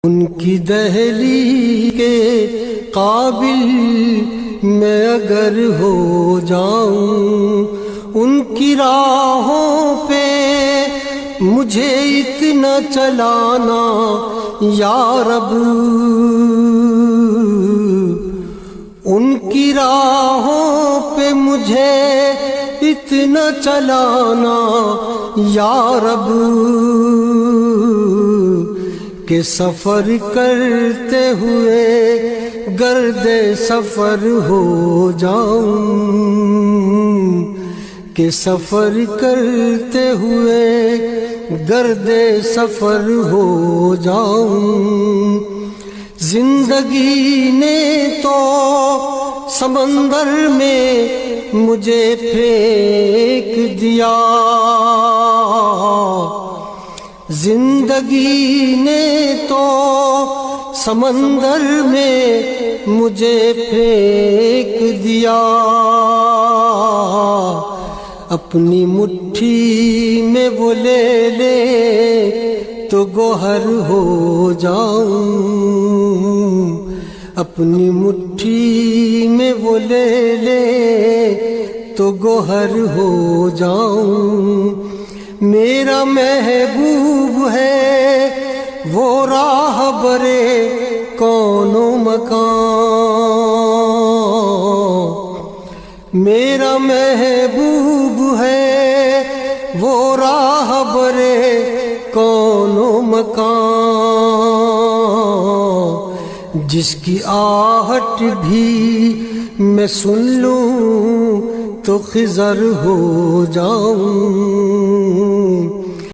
ان کی دہلی کے قابل میں اگر ہو جاؤں، ان کی راہوں پہ مجھے اتنا چلانا یا رب، ان کی راہوں پہ مجھے اتنا چلانا یا رب کہ سفر کرتے ہوئے گرد سفر ہو جاؤں، کہ سفر کرتے ہوئے گرد سفر ہو جاؤں۔ زندگی نے تو سمندر میں مجھے پھینک دیا، زندگی نے تو سمندر میں مجھے پھینک دیا، اپنی مٹھی میں وہ لے لے تو گوہر ہو جاؤں، اپنی مٹھی میں وہ لے لے تو گوہر ہو جاؤں۔ میرا محبوب ہے وہ راہبر کون و مکان، میرا محبوب ہے وہ راہبر کون و مکان، جس کی آہٹ بھی میں سن لوں تو خضر ہو جاؤں،